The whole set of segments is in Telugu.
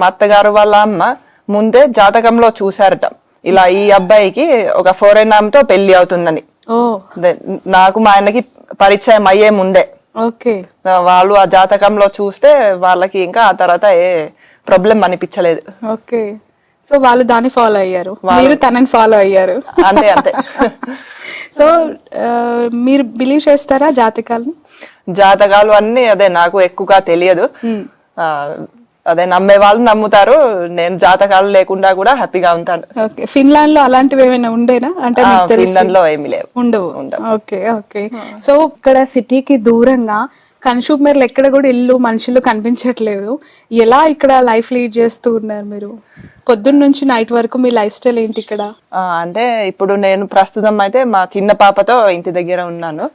మా అత్తగారు వాళ్ళ అమ్మ ముందే జాతకంలో చూసారట ఇలా ఈ అబ్బాయికి ఒక ఫారెన్ ఆమెతో పెళ్లి అవుతుందని. నాకు మా ఆయనకి పరిచయం అయ్యే ముందే వాళ్ళు ఆ జాతకంలో చూస్తే వాళ్ళకి ఇంకా ఆ తర్వాత ఏ ప్రాబ్లం అనిపించలేదు. ఓకే, సో వాళ్ళు దాన్ని ఫాలో అయ్యారు, మీరు తనని ఫాలో అయ్యారు. అంతే అంతే. సో మీరు బిలీవ్ చేస్తారా జాతకాలని? జాతకాలు అన్ని అదే నాకు ఎక్కువగా తెలియదు. అదే నమ్మే వాళ్ళు నమ్ముతారు. నేను జాతకాలు లేకుండా కూడా హ్యాపీగా ఉంటాను. ఫిన్లాండ్ లో అలాంటివి ఏమైనా ఉండేనా? అంటే ఫిన్లాండ్ లో ఏమి లేవు, ఉండవు. Okay okay. సో ఇక్కడ సిటీకి దూరంగా కన్సూమర్లు ఎక్కడ కూడా ఇల్లు మనుషులు కనిపించట్లేదు. ఎలా ఇక్కడ లైఫ్ లీడ్ చేస్తూ ఉన్నారు మీరు? పొద్దున్న నుంచి నైట్ వరకు మీ లైఫ్ స్టైల్ ఏంటి ఇక్కడ? అంటే ఇప్పుడు నేను ప్రస్తుతం అయితే మా చిన్న పాపతో ఇంటి దగ్గర ఉన్నాను.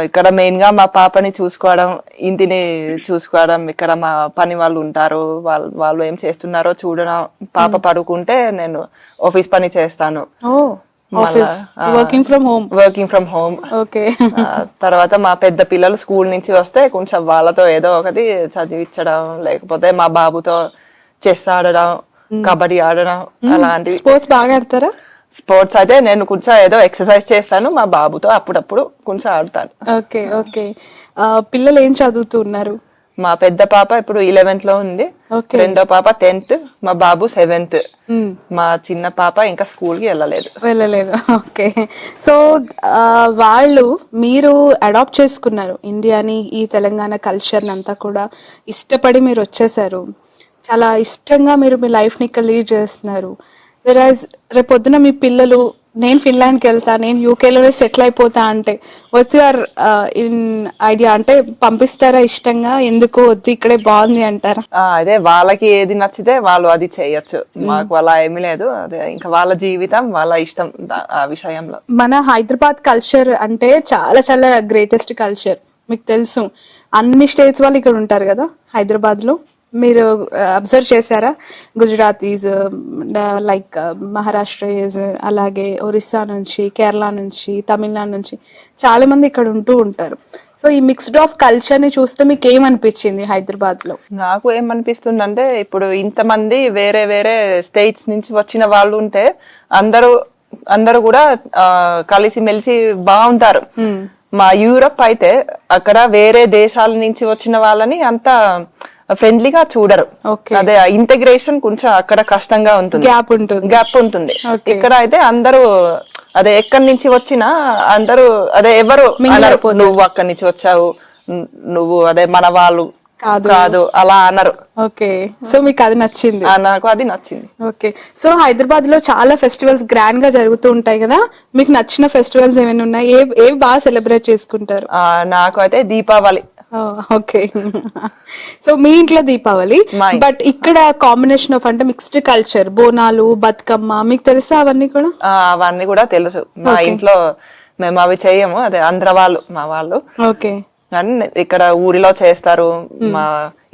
ఇక్కడ మెయిన్ గా మా పాపని చూసుకోవడం, ఇంటిని చూసుకోవడం, ఇక్కడ మా పని వాళ్ళు ఉంటారు, వాళ్ళు ఏం చేస్తున్నారో చూడడం. పాప పడుకుంటే నేను ఆఫీస్ పని చేస్తాను. Working from home. తర్వాత మా పెద్ద పిల్లలు స్కూల్ నుంచి వస్తే కొంచెం వాళ్ళతో ఏదో ఒకటి చదివించడం, లేకపోతే మా బాబుతో చెస్ ఆడడం, కబడ్డీ ఆడడం, అలాంటివి. స్పోర్ట్స్ బాగా ఆడతారా? స్పోర్ట్స్ అయితే నేను కొంచెం ఏదో ఎక్సర్సైజ్ చేస్తాను, మా బాబుతో అప్పుడప్పుడు కొంచెం ఆడతాను. Okay okay. పిల్లలు ఏం చదువుతున్నారు? మా పెద్ద పాప ఇప్పుడు 11th లో ఉంది, రెండో పాప 10th, మా బాబు 7th. మా చిన్న పాప ఇంకా స్కూల్ కి వెళ్ళలేదు. ఓకే. సో మీరు అడాప్ట్ చేసుకున్నారు ఇండియాని, ఈ తెలంగాణ కల్చర్ అంతా కూడా ఇష్టపడి మీరు వచ్చేసారు. చాలా ఇష్టంగా మీరు మీ లైఫ్ ని ఇక్కడ లీడ్ చేస్తున్నారు. వెరాజ్ రేపొద్దున మీ పిల్లలు నేను ఫిన్లాండ్కి వెళ్తా, నేను యూకేలోనే సెటిల్ అయిపోతా అంటే వాట్స్ యువర్ ఇన్ ఐడియా? అంటే పంపిస్తారా ఇష్టంగా? ఎందుకు వద్దు ఇక్కడే బాగుంది అంటారా? అదే వాళ్ళకి ఏది నచ్చితే వాళ్ళు అది చేయొచ్చు, మాకు అలా ఏమీ లేదు. అదే ఇంకా వాళ్ళ జీవితం వాళ్ళ ఇష్టం ఆ విషయంలో. మన హైదరాబాద్ కల్చర్ అంటే చాలా చాలా గ్రేటెస్ట్ కల్చర్, మీకు తెలుసు. అన్ని స్టేట్స్ వాళ్ళు ఇక్కడ ఉంటారు కదా హైదరాబాద్ లో. మీరు అబ్జర్వ్ చేశారా? గుజరాతీస్, లైక్ మహారాష్ట్రస్, అలాగే ఒరిస్సా నుంచి, కేరళ నుంచి, తమిళనాడు నుంచి చాలా మంది ఇక్కడ ఉంటూ ఉంటారు. సో ఈ మిక్స్డ్ ఆఫ్ కల్చర్ ని చూస్తే మీకు ఏమనిపించింది హైదరాబాద్ లో? నాకు ఏమనిపిస్తుంది అంటే ఇప్పుడు ఇంతమంది వేరే వేరే స్టేట్స్ నుంచి వచ్చిన వాళ్ళు ఉంటే అందరూ కూడా కలిసిమెలిసి బాగుంటారు. మా యూరప్ అయితే అక్కడ వేరే దేశాల నుంచి వచ్చిన వాళ్ళని అంతా ఫ్రెండ్లీగా చూడరు. అదే ఇంటగ్రేషన్ కొంచెం అక్కడ కష్టంగా ఉంటుంది, గ్యాప్ ఉంటుంది. ఇక్కడ అయితే అందరూ అదే ఎక్కడి నుంచి వచ్చినా అందరూ అదే ఎవరు నువ్వు అక్కడి నుంచి వచ్చావు, నువ్వు అదే మన వాళ్ళు కాదు అలా అన్నారు. ఓకే, సో మీకు అది నచ్చింది? నాకు అది నచ్చింది. ఓకే, సో హైదరాబాద్ లో చాలా ఫెస్టివల్స్ గ్రాండ్ గా జరుగుతూ ఉంటాయి కదా, మీకు నచ్చిన ఫెస్టివల్స్ ఏమైనా ఉన్నాయి? ఏ బాగా సెలబ్రేట్ చేసుకుంటారు? నాకు అయితే దీపావళి. ఓకే, సో మీ ఇంట్లో దీపావళి, బట్ ఇక్కడ కాంబినేషన్ ఆఫ్ అంటే మిక్స్డ్ కల్చర్, బోనాలు, బతుకమ్మ, మీకు తెలుసా అవన్నీ కూడా? అవన్నీ కూడా తెలుసు. మా ఇంట్లో మేము అవి చెయ్యము, అదే ఆంధ్ర వాళ్ళు మా వాళ్ళు. ఓకే, ఇక్కడ ఊరిలో చేస్తారు. మా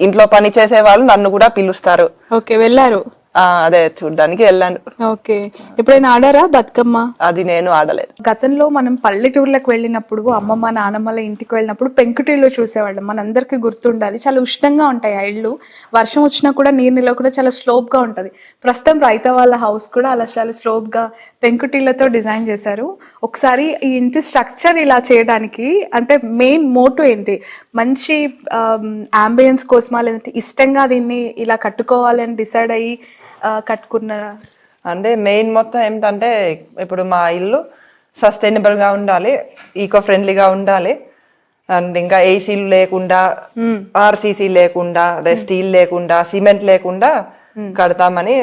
ఇంట్లో పని చేసే వాళ్ళు నన్ను కూడా పిలుస్తారు. ఓకే, వెళ్ళారు? అదే చూడ్డానికి వెళ్ళాను. ఓకే, ఎప్పుడైనా ఆడారా బతుకమ్మ? అది నేను ఆడలేదు. గతంలో మనం పల్లెటూర్లకు వెళ్ళినప్పుడు, అమ్మమ్మ నానమ్మల ఇంటికి వెళ్ళినప్పుడు పెంకుటిల్లు చూసేవాళ్ళం. మనందరికి గుర్తుండాలి, చాలా ఉష్ణంగా ఉంటాయి ఆ ఇళ్ళు. వర్షం వచ్చినా కూడా నీళ్ళలో కూడా చాలా స్లోప్ గా ఉంటది. ప్రస్తుతం రైత వాళ్ళ హౌస్ కూడా అలా చాలా స్లోప్ గా పెంకుటిల్లతో డిజైన్ చేశారు. ఒకసారి ఈ ఇంటి స్ట్రక్చర్ ఇలా చేయడానికి అంటే మెయిన్ మోటో ఏంటి? మంచి అంబియన్స్ కోసమా, లేదంటే ఇష్టంగా దీన్ని ఇలా కట్టుకోవాలని డిసైడ్ అయ్యి కట్టుకున్నారా? అంటే మెయిన్ మొత్తం ఏమిటంటే ఇప్పుడు మా ఇల్లు సస్టైనబుల్ గా ఉండాలి, ఈకో ఫ్రెండ్లీగా ఉండాలి, అండ్ ఇంకా ఏసీలు లేకుండా, ఆర్సీసీ లేకుండా, అదే స్టీల్ లేకుండా, సిమెంట్ లేకుండా కడతామని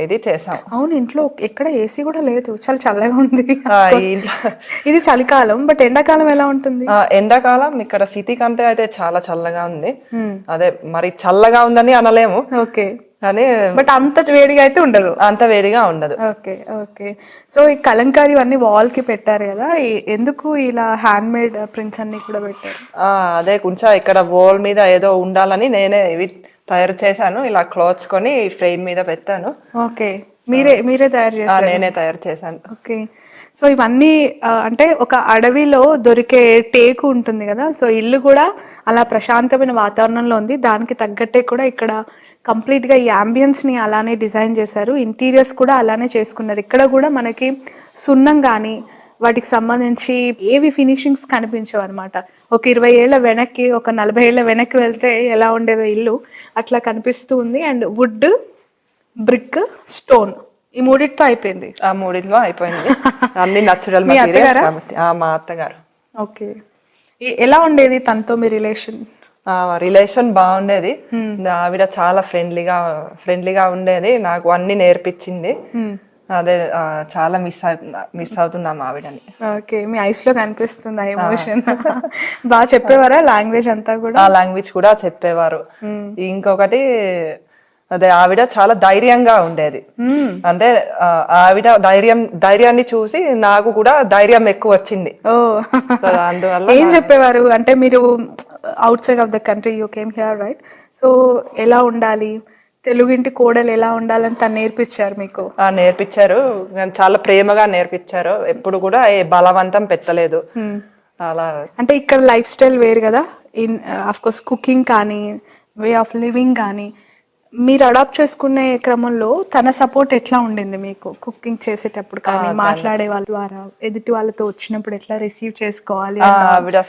ఇది చేసాం. అవును, ఇంట్లో ఎక్కడ ఏసీ కూడా లేదు, చాలా చల్లగా ఉంది. ఇది చలికాలం, బట్ ఎండాకాలం ఎలా ఉంటుంది? ఎండాకాలం ఇక్కడ సిటీ కంటే అయితే చాలా చల్లగా ఉంది. అదే మరి చల్లగా ఉందని అనలేము. ఓకే, కానీ బట్ అంత వేడిగా అయితే ఉండదు. అంత వేడిగా ఉండదు. Okay okay. సో ఈ కలంకారీ అన్ని వాల్ కి పెట్టారు కదా, ఎందుకు ఇలా హ్యాండ్ మేడ్ ప్రింట్స్ అన్ని కూడా పెట్టారు? అదే కొంచెం ఇక్కడ వాల్ మీద ఏదో ఉండాలని నేనే ఇవి తయారు చేశాను. ఇలా క్లాత్స్ కొని ఫ్రేమ్ మీద పెట్టాను. ఓకే, మీరే తయారు చేశారు? నేనే తయారు చేశాను. ఓకే, సో ఇవన్నీ అంటే ఒక అడవిలో దొరికే టేకు ఉంటుంది కదా, సో ఇల్లు కూడా అలా ప్రశాంతమైన వాతావరణంలో ఉంది. దానికి తగ్గట్టే కూడా ఇక్కడ కంప్లీట్ గా ఈ అంబియన్స్ ని అలానే డిజైన్ చేశారు, ఇంటీరియర్స్ కూడా అలానే చేసుకున్నారు. ఇక్కడ కూడా మనకి సున్నం కానీ వాటికి సంబంధించి ఏవి ఫినిషింగ్స్ కనిపించవు అనమాట. ఒక 20 ఏళ్ల వెనక్కి, ఒక 40 ఏళ్ల వెనక్కి వెళ్తే ఎలా ఉండేదో ఇల్లు అట్లా కనిపిస్తూ ఉంది. అండ్ వుడ్, బ్రిక్, స్టోన్ ఈ మూడిటితో అయిపోయింది. ఆ మూడింట్లో అయిపోయింది. అన్ని నచురల్ మెటీరియల్స్ కాబట్టి. మా అత్తగారు. ఓకే, ఎలా ఉండేది తనతో మీ రిలేషన్? రిలేషన్ బాగుండేది. ఆవిడ చాలా ఫ్రెండ్లీగా ఉండేది, నాకు అన్ని నేర్పించింది. అదే చాలా మిస్ అవుతున్నాం ఆవిడని. ఓకే, మీ ఐస్ లో కనిపిస్తుంది ఆ ఎమోషన్. బాగా చెప్పేవారా లాంగ్వేజ్ అంతా కూడా? ఆ లాంగ్వేజ్ కూడా చెప్పేవారు. ఇంకొకటి అదే ఆవిడ చాలా ధైర్యంగా ఉండేది. అంటే ఆవిడ ధైర్యాన్ని చూసి నాకు కూడా ధైర్యం ఎక్కువ వచ్చింది. అందువల్ల ఏం చెప్పేవారు అంటే, మీరు out side of the country you came here right, so ఎలా ఉండాలి, తెలుగింటి కోడలు ఎలా ఉండాలని తను నేర్పించారు మీకు? నేర్పించారు, చాలా ప్రేమగా నేర్పించారు. ఎప్పుడు కూడా ఏ బలవంతం పెట్టలేదు. అలా అంటే ఇక్కడ లైఫ్ స్టైల్ వేరు కదా, ఇన్ ఆఫ్ కోర్స్ కుకింగ్ కానీ వే ఆఫ్ లివింగ్ కానీ మీరు అడాప్ట్ చేసుకునే క్రమంలో తన సపోర్ట్ ఎట్లా ఉండింది మీకు? కుకింగ్ చేసేటప్పుడు కానీ, మాట్లాడే వాళ్ళ ద్వారా ఎదుటి వాళ్ళతో వచ్చినప్పుడు ఎట్లా రిసీవ్ చేసుకోవాలి? ఆవిడ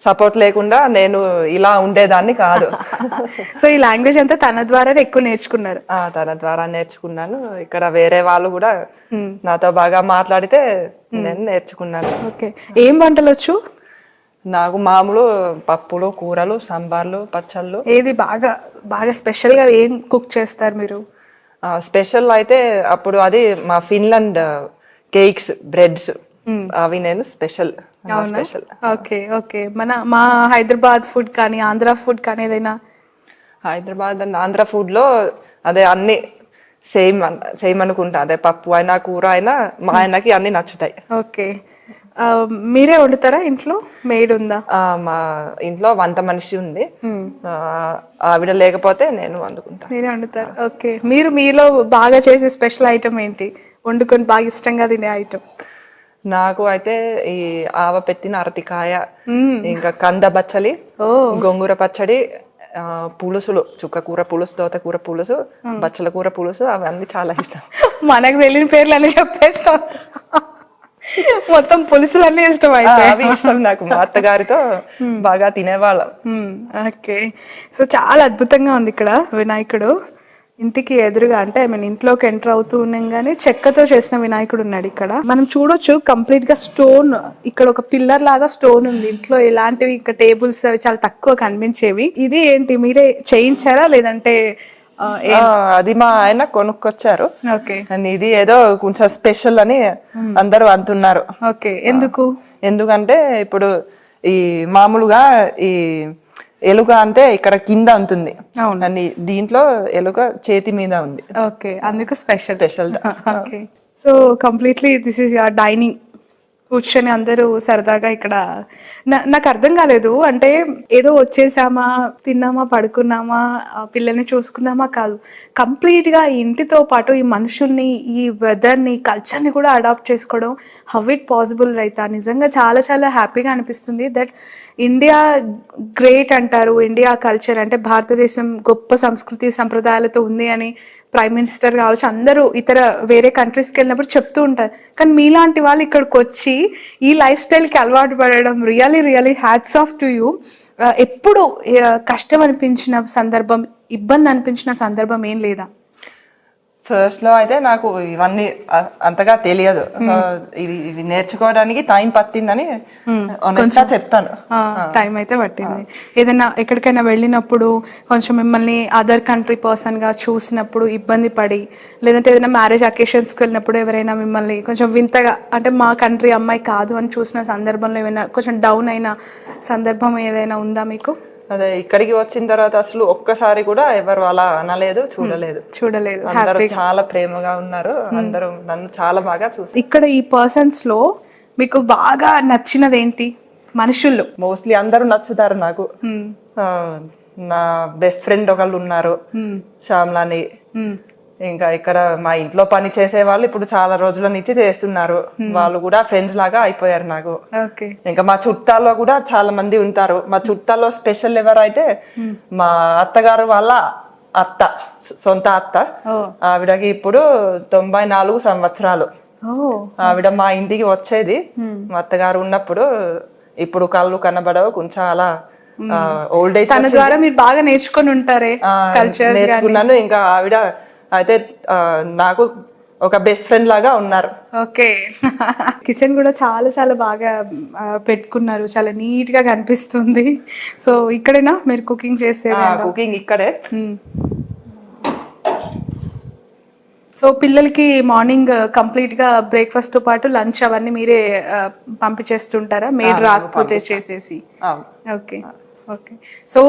సపోర్ట్ లేకుండా నేను ఇలా ఉండేదాన్ని కాదు. సో ఈ లాంగ్వేజ్ అంతా తన ద్వారానే ఎక్కువ నేర్చుకున్నారు? తన ద్వారా నేర్చుకున్నాను. ఇక్కడ వేరే వాళ్ళు కూడా నాతో బాగా మాట్లాడితే నేను నేర్చుకున్నాను. ఓకే, ఏం వంటలు వచ్చు? నాకు మామూలు పప్పులు, కూరలు, సాంబార్లు, పచ్చళ్ళు. ఏది బాగా బాగా స్పెషల్ గా ఏం కుక్ చేస్తారు మీరు? స్పెషల్ అయితే అప్పుడు అది మా ఫిన్లాండ్ కేక్స్, బ్రెడ్స్, అవి నేను స్పెషల్. ఓకే ఓకే, మా హైదరాబాద్ ఫుడ్ కానీ ఆంధ్ర ఫుడ్ కానీ ఏదైనా? హైదరాబాద్ అండ్ ఆంధ్ర ఫుడ్ లో అదే అన్ని సేమ్ అనుకుంటా. అదే పప్పు అయినా కూర అయినా మా ఆయనకి అన్ని నచ్చుతాయి. ఓకే, మీరే వండుతారా ఇంట్లో? మెయిడ్ ఉందా? మా ఇంట్లో వంట మనిషి ఉంది, ఆవిడ లేకపోతే నేను వండుకుంటా. మీరే వండుతారు. ఓకే, మీలో బాగా చేసే స్పెషల్ ఐటమ్ ఏంటి, వండుకొని బాగా ఇష్టంగా తినే ఐటమ్? నాకు అయితే ఈ ఆవ పెట్టిన అరటికాయ, ఇంకా కంద బచ్చలి, గోంగూర పచ్చడి, పులుసులు, చుక్కకూర పులుసు, తోటకూర పులుసు, బచ్చల కూర పులుసు, అవన్నీ చాలా ఇష్టం. మనకు వెళ్ళిన పేర్లు అన్నీ చెప్పేస్తాం, మొత్తం పులుసులన్నీ ఇష్టం. అయితే అవి ఇష్టం నాకు, మా అత్తగారితో బాగా తినేవాళ్ళం. ఓకే, సో చాలా అద్భుతంగా ఉంది ఇక్కడ వినాయకుడు. ఇంటికి ఎదురుగా అంటే ఇంట్లోకి ఎంటర్ అవుతూ ఉన్నాం కానీ చెక్కతో చేసిన వినాయకుడు ఉన్నాడు ఇక్కడ. మనం చూడొచ్చు కంప్లీట్ గా స్టోన్, ఇక్కడ ఒక పిల్లర్ లాగా స్టోన్ ఉంది. ఇంట్లో ఎలాంటివి ఇంకా టేబుల్స్ అవి చాలా తక్కువ కనిపించేవి. ఇది ఏంటి, మీరే చేయించారా లేదంటే? అది మా ఆయన కొనుక్కొచ్చారు. ఓకే, ఇది ఏదో కొంచెం స్పెషల్ అని అందరూ అంటున్నారు. ఓకే, ఎందుకంటే ఇప్పుడు ఈ మామూలుగా ఈ ఎలుక అంటే ఇక్కడ కింద ఉంటుంది, అని దీంట్లో ఎలుక చేతి మీద ఉంది. ఓకే, అందుకు special. Okay, so completely this is your dining. కూర్చొని అందరూ సరదాగా ఇక్కడ. నాకు అర్థం కాలేదు, అంటే ఏదో వచ్చేసామా, తిన్నామా, పడుకున్నామా, పిల్లల్ని చూసుకున్నామా కాదు, కంప్లీట్ గా ఈ ఇంటితో పాటు ఈ మనుషుల్ని, ఈ వెదర్ ని, కల్చర్ ని కూడా అడాప్ట్ చేసుకోవడం హౌ ఇట్ పాసిబుల్ రైతా? నిజంగా చాలా చాలా హ్యాపీగా అనిపిస్తుంది దట్ ఇండియా గ్రేట్ అంటారు. ఇండియా కల్చర్ అంటే భారతదేశం గొప్ప సంస్కృతి సంప్రదాయాలతో ఉంది అని ప్రైమ్ మినిస్టర్ కావచ్చు, అందరూ ఇతర వేరే కంట్రీస్కి వెళ్ళినప్పుడు చెప్తూ ఉంటారు. కానీ మీలాంటి వాళ్ళు ఇక్కడికి వచ్చి ఈ లైఫ్ స్టైల్కి అలవాటు పడడం really really hats off to you. ఎప్పుడు కష్టం అనిపించిన సందర్భం, ఇబ్బంది అనిపించిన సందర్భం ఏం లేదా? ఫస్ట్ లో అయితే నాకు ఇవన్నీ అంతగా తెలియదు, సో ఇవి నేర్చుకోవడానికి టైం పట్టిందని కొంచెం చెప్తాను. టైం అయితే పట్టింది. ఏదైనా ఎక్కడికైనా వెళ్ళినప్పుడు కొంచెం మిమ్మల్ని అదర్ కంట్రీ పర్సన్ గా చూసినప్పుడు ఇబ్బంది పడి, లేదంటే ఏదైనా మ్యారేజ్ అకేషన్స్కి వెళ్ళినప్పుడు ఎవరైనా మిమ్మల్ని కొంచెం వింతగా, అంటే మా కంట్రీ అమ్మాయి కాదు అని చూసిన సందర్భంలో ఏమైనా కొంచెం డౌన్ అయిన సందర్భం ఏదైనా ఉందా మీకు? అదే ఇక్కడికి వచ్చిన తర్వాత అసలు ఒక్కసారి కూడా ఎవరు అలా అనలేదు, చూడలేదు. అందరూ చాలా ప్రేమగా ఉన్నారు, అందరూ నన్ను చాలా బాగా చూస్తారు. ఇక్కడ ఈ పర్సన్స్ లో మీకు బాగా నచ్చినది ఏంటి? మనుషుల్లో మోస్ట్లీ అందరూ నచ్చుతారు నాకు. నా బెస్ట్ ఫ్రెండ్ ఒకళ్ళు ఉన్నారు, శ్యామ్లాని. ఇంకా ఇక్కడ మా ఇంట్లో పని చేసే వాళ్ళు ఇప్పుడు చాలా రోజుల నుంచి చేస్తున్నారు, వాళ్ళు కూడా ఫ్రెండ్స్ లాగా అయిపోయారు నాకు. ఇంకా మా చుట్టాల్లో కూడా చాలా మంది ఉంటారు. మా చుట్టాల్లో స్పెషల్ ఎవరైతే మా అత్తగారు వాళ్ళ అత్త, సొంత అత్త. ఓ ఆవిడకి ఇప్పుడు 94 సంవత్సరాలు. ఓ ఆవిడ మా ఇంటికి వచ్చేది మా అత్తగారు ఉన్నప్పుడు. ఇప్పుడు కళ్ళు కనబడవు, కొంచెం అలా ఓల్డ్ ఏజ్ తన ద్వారా మీరు బాగా నేర్చుకొని ఉంటారే కల్చర్. నేర్చుకున్నాను. ఇంకా ఆవిడ అయితే నాకు ఒక బెస్ట్ ఫ్రెండ్ లాగా ఉన్నారు. ఓకే. కిచెన్ కూడా చాలా చాలా బాగా పెట్టుకున్నారు, చాలా నీట్ గా కనిపిస్తుంది. సో ఇక్కడేనా మీరు కుకింగ్ చేసేది? కుకింగ్ ఇక్కడే. సో పిల్లలకి మార్నింగ్ కంప్లీట్ గా బ్రేక్ఫాస్ట్ తో పాటు లంచ్ అవన్నీ మీరే పంపించేస్తుంటారా, మేడ్ రాకపోతే చేసేసి? Okay okay. సో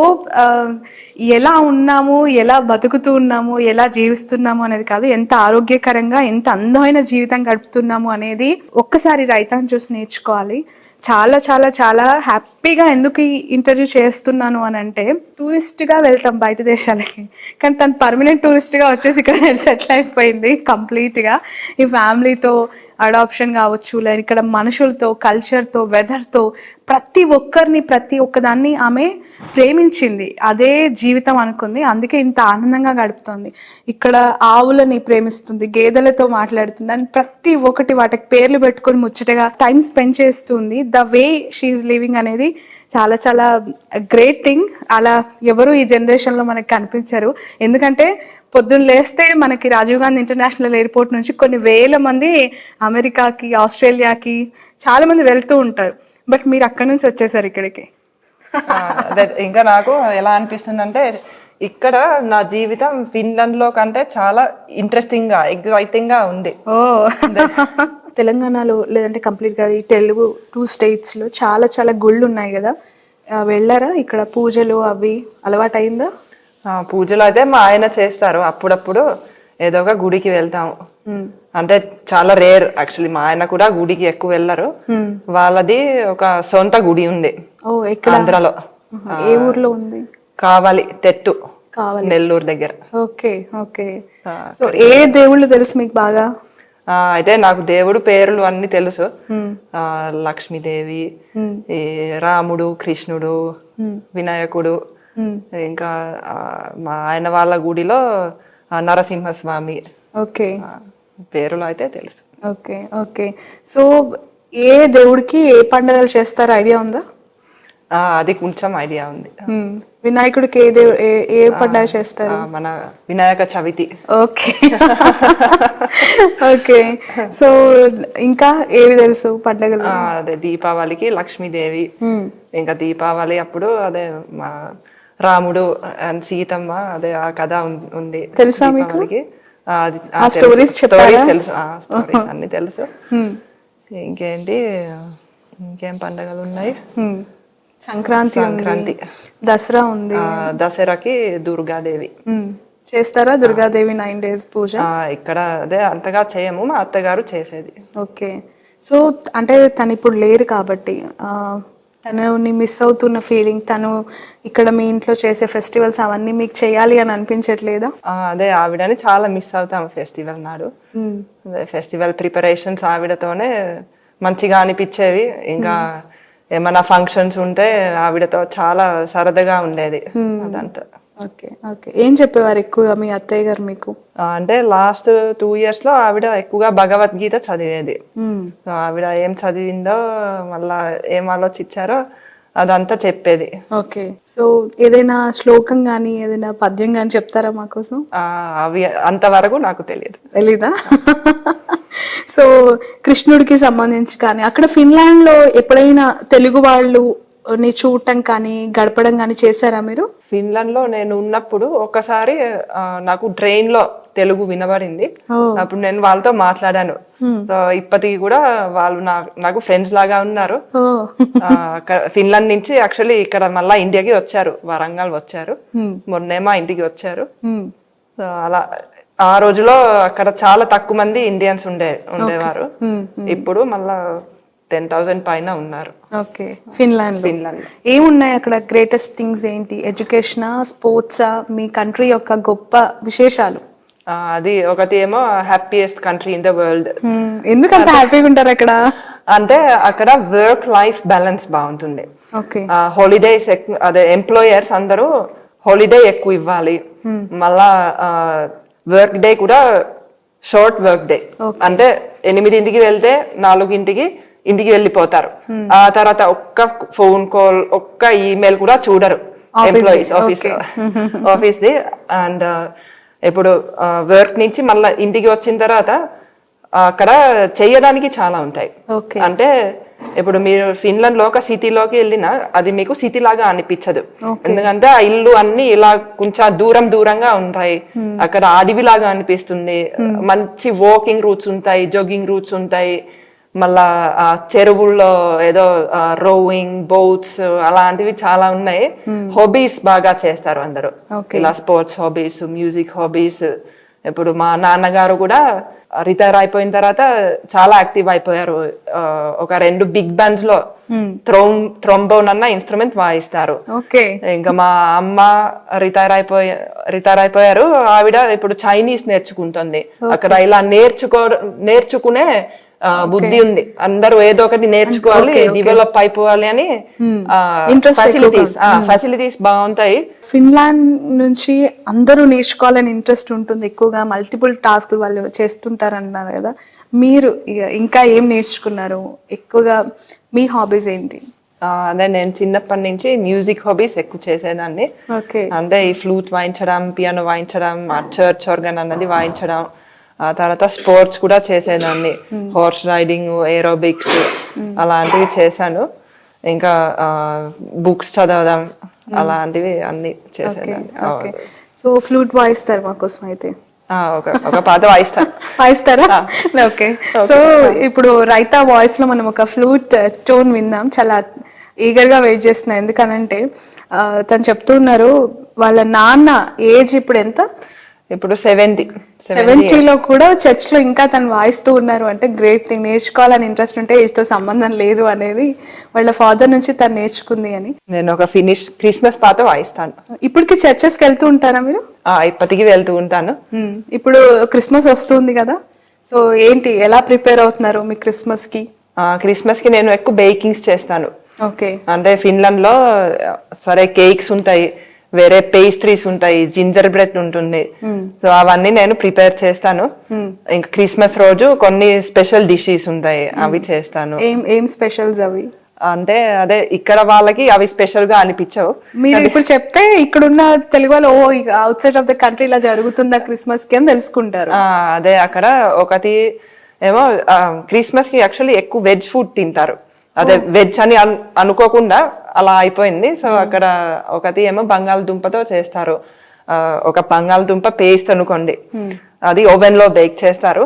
ఎలా ఉన్నాము, ఎలా బతుకుతూ ఉన్నాము, ఎలా జీవిస్తున్నాము అనేది కాదు, ఎంత ఆరోగ్యకరంగా ఎంత అందమైన జీవితం గడుపుతున్నాము అనేది ఒక్కసారి రైతాన్ని చూసి నేర్చుకోవాలి. చాలా చాలా చాలా హ్యాపీగా ఎందుకు ఈ ఇంటర్వ్యూ చేస్తున్నాను అని అంటే, టూరిస్ట్గా వెళ్తాం బయట దేశాలకి, కానీ తను పర్మనెంట్ టూరిస్ట్గా వచ్చేసి ఇక్కడ సెటిల్ అయిపోయింది కంప్లీట్గా. ఈ ఫ్యామిలీతో అడాప్షన్ కావచ్చు, లేదా ఇక్కడ మనుషులతో, కల్చర్తో, వెదర్తో, ప్రతి ఒక్కరిని ప్రతి ఒక్కదాన్ని ఆమె ప్రేమించింది. అదే జీవితం అనుకుంది, అందుకే ఇంత ఆనందంగా గడుపుతుంది. ఇక్కడ ఆవులని ప్రేమిస్తుంది, గేదెలతో మాట్లాడుతుంది, అని ప్రతి ఒక్కటి వాటికి పేర్లు పెట్టుకొని ముచ్చటగా టైం స్పెండ్ చేస్తుంది. ద వే షీఈ్ లివింగ్ అనేది చాలా చాలా గ్రేట్ థింగ్. అలా ఎవరు ఈ జనరేషన్లో మనకి కనిపించరు. ఎందుకంటే పొద్దున్న లేస్తే మనకి రాజీవ్ గాంధీ ఇంటర్నేషనల్ ఎయిర్పోర్ట్ నుంచి కొన్ని వేల మంది అమెరికాకి, ఆస్ట్రేలియాకి చాలా మంది వెళ్తూ ఉంటారు. బట్ మీరు అక్కడి నుంచి వచ్చేసారు ఇక్కడికి. ఇంకా నాకు ఎలా అనిపిస్తుంది అంటే, ఇక్కడ నా జీవితం ఫిన్లాండ్ లో కంటే చాలా ఇంట్రెస్టింగ్ గా, ఎగ్జైటింగ్ గా ఉంది. ఓ తెలంగాణలో లేదంటే కంప్లీట్ గా ఈ తెలుగు 2 states లో చాలా చాలా గుళ్ళు ఉన్నాయి కదా, వెళ్ళారా? ఇక్కడ పూజలు అవి అలవాటు అయిందా? పూజలు అయితే మా ఆయన చేస్తారు, అప్పుడప్పుడు ఏదో ఒక గుడికి వెళ్తాము. అంటే చాలా రేర్ యాక్చువల్లీ. మా ఆయన కూడా గుడికి ఎక్కువ వెళ్ళరు. వాళ్ళది ఒక సొంత గుడి ఉంది ఆంధ్రలో. ఏ ఊర్లో ఉంది? కావాలి, తెట్టు, నెల్లూరు దగ్గర. Okay okay. సో ఏ దేవుళ్ళు తెలుసు మీకు బాగా? అయితే నాకు దేవుడు పేర్లు అన్ని తెలుసు. లక్ష్మీదేవి, ఈ రాముడు, కృష్ణుడు, వినాయకుడు, ఇంకా మా ఆయన వాళ్ళ గుడిలో నరసింహస్వామి. ఓకే, పేర్లు అయితే తెలుసు. Okay okay. సో ఏ దేవుడికి ఏ పండుగలు చేస్తారో ఐడియా ఉందా? అది కొంచెం ఐడియా ఉంది. వినాయకుడికి ఏ పండుగ చేస్తారు? మన Vinayaka Chavithi. Okay okay. So ఇంకా ఏవి తెలుసు పండుగలు? అదే దీపావళికి లక్ష్మీదేవి. ఇంకా దీపావళి అప్పుడు అదే మా రాముడు అండ్ సీతమ్మ, అదే ఆ కథ ఉంది. తెలుసా మీకు? స్టోరీస్ తెలుసు, స్టోరీస్ అన్ని తెలుసు. ఇంకేంటి, ఇంకేం పండుగలు ఉన్నాయి? సంక్రాంతి, దసరా ఉంది. దసరాకి దుర్గాదేవి చేస్తారా? దుర్గాదేవి 9 days పూజ ఇక్కడ అదే అంతగా చేయము, మా అత్తగారు చేసేది. ఓకే. సో అంటే తను ఇప్పుడు లేరు కాబట్టి తనని మిస్ అవుతున్న ఫీలింగ్, తను ఇక్కడ మీ ఇంట్లో చేసే ఫెస్టివల్స్ అవన్నీ మీకు చేయాలి అని అనిపించట్లేదా? అదే ఆవిడని చాలా మిస్ అవుతాం ఫెస్టివల్ నాడు. ఫెస్టివల్ ప్రిపరేషన్స్ ఆవిడతోనే మంచిగా అనిపించేవి. ఇంకా ఏమైనా ఫంక్షన్స్ ఉంటే ఆవిడతో చాలా సరదాగా ఉండేది అదంతా. Okay okay. ఏం చెప్పేవారు ఎక్కువగా మీ అత్తయ్య గారు మీకు? అంటే లాస్ట్ 2 years లో ఆవిడ ఎక్కువగా భగవద్గీత చదివేది. ఆవిడ ఏం చదివిందో, మళ్ళా ఏం ఆలోచించారో అదంతా చెప్పేది. ఓకే. సో ఏదైనా శ్లోకం గానీ ఏదైనా పద్యం గానీ చెప్తారా మా కోసం? అవి అంతవరకు నాకు తెలీదా? సో కృష్ణుడికి సంబంధించి కానీ అక్కడ ఫిన్లాండ్ లో ఎప్పుడైనా తెలుగు వాళ్ళు చూడటం కానీ గడపడం కానీ చేశారా మీరు? ఫిన్లాండ్ లో నేను ఉన్నప్పుడు ఒకసారి నాకు ట్రైన్ లో తెలుగు వినబడింది. అప్పుడు నేను వాళ్ళతో మాట్లాడాను. ఇప్పటికి కూడా వాళ్ళు నాకు ఫ్రెండ్స్ లాగా ఉన్నారు. ఫిన్లాండ్ నుంచి యాక్చువల్లీ ఇక్కడ మళ్ళా ఇండియాకి వచ్చారు, వరంగల్ వచ్చారు, మొన్నేమో ఇంటికి వచ్చారు. అలా ఆ రోజులో అక్కడ చాలా తక్కువ మంది ఇండియన్స్ ఉండేవారు. ఇప్పుడు మళ్ళా 10,000 పైన ఉన్నారు. ఓకే. ఫిన్లాండ్ ఏమున్నాయి అక్కడ? గ్రేటెస్ట్ థింగ్స్ ఏంటి? ఎడ్యుకేషనా, స్పోర్ట్సా, మీ కంట్రీ యొక్క గొప్ప విశేషాలు? అది ఒకటి ఏమో happiest country in the world. ఎందుకు అంత హ్యాపీగా ఉంటారు అక్కడ? అంటే అక్కడ వర్క్ లైఫ్ బ్యాలెన్స్ బాగుంటుంది. ఓకే. హాలిడేస్, అదే ఎంప్లాయర్స్ అందరూ హాలిడే ఎక్కువ ఇవ్వాలి. మళ్ళా వర్క్ డే కూడా షార్ట్ వర్క్ డే, అంటే 8ంటికి వెళ్తే 4ంటికి ఇంటికి వెళ్ళిపోతారు. ఆ తర్వాత ఒక్క ఫోన్ కాల్, ఒక్క ఈమెయిల్ కూడా చూడరు ఎంప్లాయీస్, ఆఫీస్ ది. అండ్ ఇప్పుడు వర్క్ నుంచి మళ్ళీ ఇంటికి వచ్చిన తర్వాత అక్కడ చేయడానికి చాలా ఉంటాయి. అంటే ఇప్పుడు మీరు ఫిన్లాండ్ లో ఒక సిటీలోకి వెళ్ళినా అది మీకు సిటీ లాగా అనిపించదు, ఎందుకంటే ఆ ఇల్లు అన్ని ఇలా కొంచెం దూరంగా ఉంటాయి. అక్కడ అడవి లాగా అనిపిస్తుంది. మంచి వాకింగ్ రూట్స్ ఉంటాయి, జాగింగ్ రూట్స్ ఉంటాయి. మళ్ళా చెరువుల్లో ఏదో రోయింగ్ బోట్స్ అలాంటివి చాలా ఉన్నాయి. హాబీస్ బాగా చేస్తారు అందరూ, ఇలా స్పోర్ట్స్ హాబీస్, మ్యూజిక్ హాబీస్. ఇప్పుడు మా నాన్నగారు కూడా రిటైర్ అయిపోయిన తర్వాత చాలా యాక్టివ్ అయిపోయారు. ఒక 2 బిగ్ బ్యాండ్స్ లో థ్రోంబోన్ అన్న ఇన్స్ట్రుమెంట్ వాయిస్తారు. ఇంకా మా అమ్మ రిటైర్ అయిపోయారు. ఆవిడ ఇప్పుడు చైనీస్ నేర్చుకుంటుంది. అక్కడ ఇలా నేర్చుకునే బుద్ధి ఉంది. అందరూ ఏదో ఒకటి నేర్చుకోవాలి, డెవలప్ అయిపోవాలి అని. ఫెసిలిటీస్ బాగుంటాయి. ఫిన్లాండ్ నుంచి అందరూ నేర్చుకోవాలని ఇంట్రెస్ట్ ఉంటుంది ఎక్కువగా. మల్టిపుల్ టాస్క్లు వాళ్ళు చేస్తుంటారు అన్నారు కదా, మీరు ఇంకా ఏం నేర్చుకున్నారు? ఎక్కువగా మీ హాబీస్ ఏంటి? అదే నేను చిన్నప్పటి నుంచి మ్యూజిక్ హాబీస్ ఎక్కువ చేసేదాన్ని. అంటే ఈ ఫ్లూట్ వాయించడం, పియానో వాయించడం, చర్చ్ ఆర్గన్ అన్నది వాయించడం. ఆ తర్వాత స్పోర్ట్స్ కూడా చేసేదాన్ని, హార్స్ రైడింగ్, ఏరోబిక్స్ అలాంటివి చేశాను. ఇంకా బుక్స్ చదవడం అలాంటివి అన్ని చేసేదాన్ని. సో ఫ్లూట్ వాయిస్తారు మా కోసం అయితే? ఒక పాట వాయిస్తారా? ఓకే. సో ఇప్పుడు రైతా వాయిస్ లో మనం ఒక ఫ్లూట్ టోన్ విందాం. చాలా ఈగర్ గా వెయిట్ చేస్తున్నా, ఎందుకనంటే తను చెప్తున్నారు వాళ్ళ నాన్న ఏజ్ ఇప్పుడు ఎంత? ఇప్పుడు 70లో కూడా చర్చ్ లో ఇంకా తను వాయిస్తూ ఉన్నారు అంటే గ్రేట్ థింగ్. నేర్చుకోవాలని ఇంట్రెస్ట్ ఉంటే ఏజ్ తో సంబంధం లేదు అనేది వాళ్ళ ఫాదర్ నుంచి తను నేర్చుకుంది అని. నేను ఒక క్రిస్మస్ పాట వాయిస్తాను. ఇప్పటికి చర్చెస్ కి వెళ్తూ ఉంటారా మీరు? ఇప్పటికి వెళ్తూ ఉంటాను. ఇప్పుడు క్రిస్మస్ వస్తుంది కదా, సో ఏంటి, ఎలా ప్రిపేర్ అవుతున్నారు మీ క్రిస్మస్ కి? క్రిస్మస్ కి నేను ఎక్కువ బేకింగ్స్ చేస్తాను. అంటే ఫిన్లాండ్ లో సరే కేక్స్ ఉంటాయి, వేరే పేస్ట్రీస్ ఉంటాయి, జింజర్ బ్రెడ్ ఉంటుంది. సో అవన్నీ నేను ప్రిపేర్ చేస్తాను. ఇంకా క్రిస్మస్ రోజు కొన్ని స్పెషల్ డిషెస్ ఉంటాయి, అవి చేస్తాను. ఏం స్పెషల్స్ అవి? అంటే అదే ఇక్కడ వాళ్ళకి అవి స్పెషల్ గా అనిపించవు. మీరు ఇప్పుడు చెప్తే ఇక్కడున్న తెలుగు వాళ్ళు ఓ outside of the country ఇలా జరుగుతుందా క్రిస్మస్ కి అని తెలుసుకుంటారు. అదే అక్కడ ఒకటి ఏమో క్రిస్మస్ కి యాక్చువల్లీ ఎక్కువ వెజ్ ఫుడ్ తింటారు. అదే వెజ్ అని అనుకోకుండా అలా అయిపోయింది. సో అక్కడ ఒకటి ఏమో బంగాళదుంపతో చేస్తారు. ఒక బంగాళదుంప పేస్ట్ అనుకోండి, అది ఓవెన్ లో బేక్ చేస్తారు.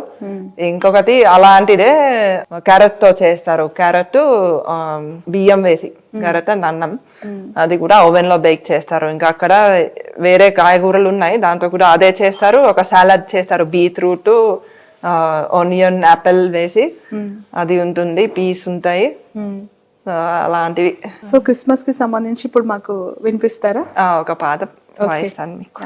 ఇంకొకటి అలాంటిదే క్యారెట్ తో చేస్తారు. క్యారెట్ బియ్యం వేసి, క్యారెట్ అండ్ అన్నం, అది కూడా ఓవెన్ లో బేక్ చేస్తారు. ఇంకా అక్కడ వేరే కాయగూరలు ఉన్నాయి, దాంతో కూడా అదే చేస్తారు. ఒక సాలడ్ చేస్తారు, బీట్రూట్, ఆనియన్, యాపిల్ వేసి అది ఉంటుంది, పీస్ ఉంటాయి, అలాంటివి. సో క్రిస్మస్ కి సంబంధించి ఇప్పుడు మాకు వినిపిస్తారా? ఒక పాట వాయిస్తాను మీకు.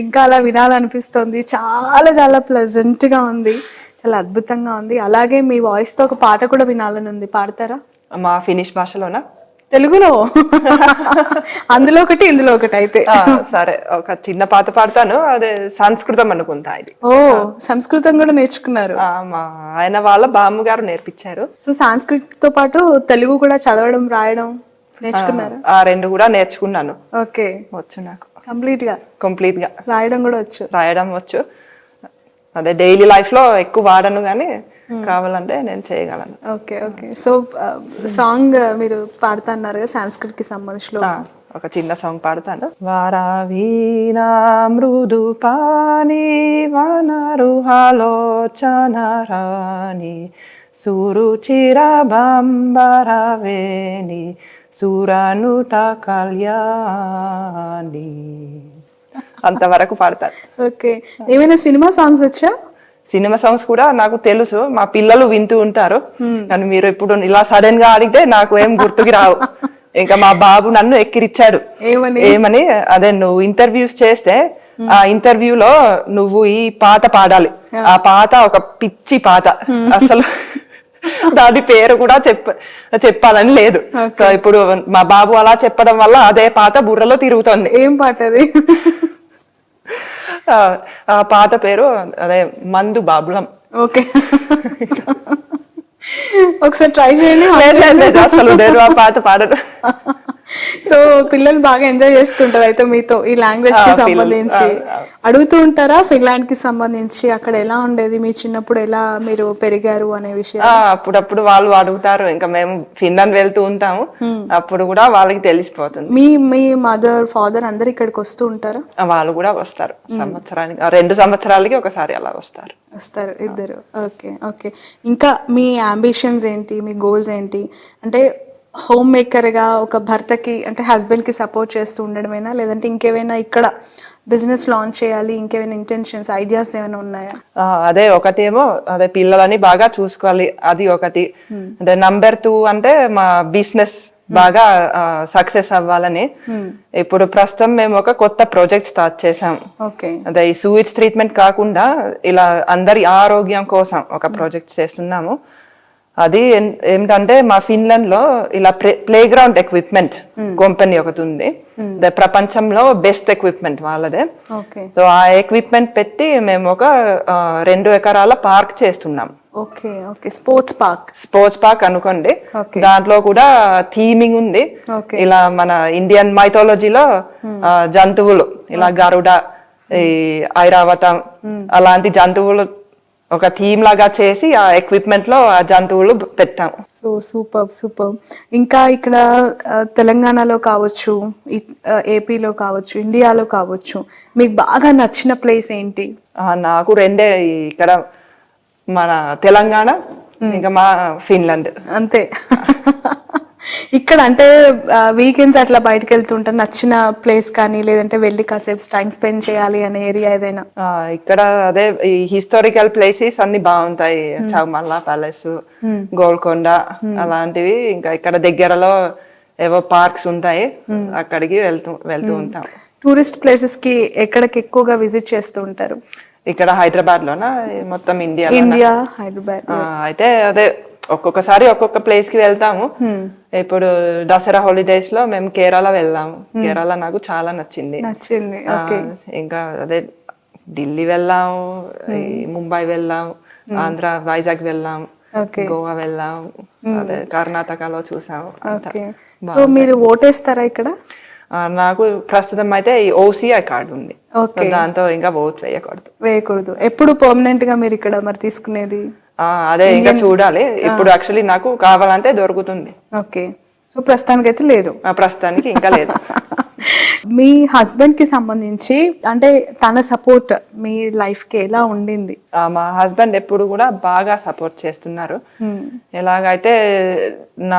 ఇంకా అలా వినాలనిపిస్తుంది. చాలా చాలా ప్లెజెంట్ గా ఉంది, చాలా అద్భుతంగా ఉంది. అలాగే మీ వాయిస్ తో ఒక పాట కూడా వినాలని ఉంది, పాడతారా? మా ఫినిష్ భాషలోనా? తెలుగులో? అందులో ఒకటి ఇందులో ఒకటి అయితే. సరే, ఒక చిన్న పాట పాడతాను. అదే సంస్కృతం అనుకుంటా ఇది. ఓ, సంస్కృతం కూడా నేర్చుకున్నారు? మా ఆయన వాళ్ళ బామ్మగారు నేర్పించారు. సో సంస్కృత్ తో పాటు తెలుగు కూడా చదవడం, రాయడం నేర్చుకున్నారు? రెండు కూడా నేర్చుకున్నాను. ఓకే, వచ్చు నాకు కంప్లీట్ గా. రాయడం కూడా వచ్చు. అదే డైలీ లైఫ్ లో ఎక్కువ వాడను కానీ కావాలంటే నేను చేయగలను. Okay okay. సో సాంగ్ మీరు పాడుతున్నారు కదా సంస్కృత్ కి సంబంధించిన ఒక చిన్న సాంగ్ పాడతాను. వారావీనా మృదు పాని వనరుహాలోచన రాణి సురుచిర బంబరవేణి సురనుత కళ్యాణి. అంతవరకు పాడతాను. ఓకే. ఏమైనా సినిమా సాంగ్స్ వచ్చా? సినిమా సాంగ్స్ కూడా నాకు తెలుసు, మా పిల్లలు వింటూ ఉంటారు. కానీ మీరు ఇప్పుడు ఇలా సడన్ గా అడిగితే నాకు ఏం గుర్తుకి రావు. ఇంకా మా బాబు నన్ను ఎక్కిరిచ్చాడు. ఏమని అదే నువ్వు ఇంటర్వ్యూస్ చేస్తే ఆ ఇంటర్వ్యూలో నువ్వు ఈ పాట పాడాలి. ఆ పాట ఒక పిచ్చి పాట, అసలు దాని పేరు కూడా చెప్పాలని లేదు. సో ఇప్పుడు మా బాబు అలా చెప్పడం వల్ల అదే పాట బుర్రలో తిరుగుతుంది. ఏం పాట అది? ఆ పాట పేరు అదే మందు బాబులం. ఓకే, ఒకసారి ట్రై చేయండి. అసలు నేను ఆ పాట పాడను. సో పిల్లలు బాగా ఎంజాయ్ చేస్తుంటారు అయితే మీతో ఈ లాంగ్వేజ్ కి సంబంధించి. అడుగుతూ ఉంటారా ఫిన్లాండ్ కి సంబంధించి అక్కడ ఎలా ఉండేది, మీ చిన్నప్పుడు ఎలా మీరు పెరిగారు అనే విషయం? అప్పుడప్పుడు వాళ్ళు అడుగుతారు. ఇంకా మేము ఫిన్లాండ్ వెళ్తూ ఉంటాము, అప్పుడు కూడా వాళ్ళకి తెలిసిపోతుంది. మీ మదర్ ఫాదర్ అందరు ఇక్కడికి వస్తూ ఉంటారా? వాళ్ళు కూడా వస్తారు సంవత్సరానికి 2 సంవత్సరాలకి ఒకసారి అలా వస్తారు ఇద్దరు. Okay okay. ఇంకా మీ అంబిషన్స్ ఏంటి, మీ గోల్స్ ఏంటి? అంటే హోమ్ మేకర్ గా ఒక భర్తకి అంటే హస్బెండ్ కి సపోర్ట్ చేస్తూ ఉండడమేనా, లేదంటే ఇంకేమైనా ఇక్కడ బిజినెస్ లాంచ్ చేయాలి, ఇంకేమైనా ఇంటెన్షన్స్, ఐడియాస్ ఏమైనా ఉన్నాయా? అదే ఒకటేమో అదే పిల్లలని బాగా చూసుకోవాలి, అది ఒకటి. అంటే నంబర్ 2 అంటే మా బిజినెస్ బాగా సక్సెస్ అవ్వాలని. ఇప్పుడు ప్రస్తుతం మేము ఒక కొత్త ప్రాజెక్ట్ స్టార్ట్ చేసాం. అదే ఈ సూయిట్స్ ట్రీట్మెంట్ కాకుండా ఇలా అందరి ఆరోగ్యం కోసం ఒక ప్రాజెక్ట్ చేస్తున్నాము. అది ఏమిటంటే మా ఫిన్లాండ్ లో ఇలా ప్లే గ్రౌండ్ ఎక్విప్మెంట్ కంపెనీ ఒకటి ఉంది, ప్రపంచంలో బెస్ట్ ఎక్విప్మెంట్ వాళ్ళదే. సో ఆ ఎక్విప్మెంట్ పెట్టి మేము ఒక 2 ఎకరాల పార్క్ చేస్తున్నాం. స్పోర్ట్స్ పార్క్ అనుకోండి. దాంట్లో కూడా థీమింగ్ ఉంది. ఇలా మన ఇండియన్ మైథాలజీలో జంతువులు ఇలా గరుడ, ఈ ఐరావతం అలాంటి జంతువులు ఒక థీమ్ లాగా చేసి ఆ ఎక్విప్మెంట్ లో ఆ జంతువులు పెట్టాము. So super. ఇంకా ఇక్కడ తెలంగాణలో కావచ్చు, ఏపీలో కావచ్చు, ఇండియాలో కావచ్చు, మీకు బాగా నచ్చిన ప్లేస్ ఏంటి? నాకు 2 ఇక్కడ మన తెలంగాణ ఇంకా మా ఫిన్లాండ్ అంతే. ఇక్కడ అంటే వీకెండ్స్ అట్లా బయటకు వెళ్తుంటారు, నచ్చిన ప్లేస్ కానీ లేదంటే వెళ్ళి కాసేపు టైం స్పెండ్ చేయాలి అనే ఏరియా ఏదైనా? ఇక్కడ అదే ఈ హిస్టారికల్ ప్లేసెస్ అన్ని బాగుంటాయి, చౌమల్లా ప్యాలెస్, గోల్కొండ అలాంటివి. ఇంకా ఇక్కడ దగ్గరలో ఏవో పార్క్స్ ఉంటాయి, అక్కడికి వెళ్తూ ఉంటాం. టూరిస్ట్ ప్లేసెస్ కి ఎక్కడికి ఎక్కువగా విజిట్ చేస్తూ ఉంటారు? ఇక్కడ హైదరాబాద్ లోనా మొత్తం ఇండియా? హైదరాబాద్ అయితే అదే ఒక్కొక్కసారి ఒక్కొక్క ప్లేస్ కి వెళ్తాము. ఇప్పుడు దసరా హాలిడేస్ లో మేము కేరళ వెళ్ళాము. కేరళ నాకు చాలా నచ్చింది. ఇంకా అదే ఢిల్లీ వెళ్ళాము, ముంబై వెళ్ళాము, ఆంధ్ర వైజాగ్ వెళ్ళాము, గోవా వెళ్ళాము, అదే కర్ణాటకలో చూసాము. సో మీరు ఓటేస్తారా ఇక్కడ? నాకు ప్రస్తుతం అయితే ఈ OCI కార్డు ఉంది, దాంతో ఇంకా ఓట్ వేయకూడదు. ఎప్పుడు పర్మనెంట్ గా మీరు ఇక్కడ మరి తీసుకునేది? అదే ఇంకా చూడాలి. ఇప్పుడు యాక్చువల్లీ నాకు కావాలంటే దొరుకుతుంది. ఓకే. సో ప్రస్తుతానికి అయితే లేదు? ప్రస్తుతానికి ఇంకా లేదు. మీ హస్బెండ్ కి సంబంధించి అంటే తన సపోర్ట్ మీ లైఫ్ కి ఎలా ఉండింది? మా హస్బెండ్ ఎప్పుడు కూడా బాగా సపోర్ట్ చేస్తున్నారు. ఎలాగైతే నా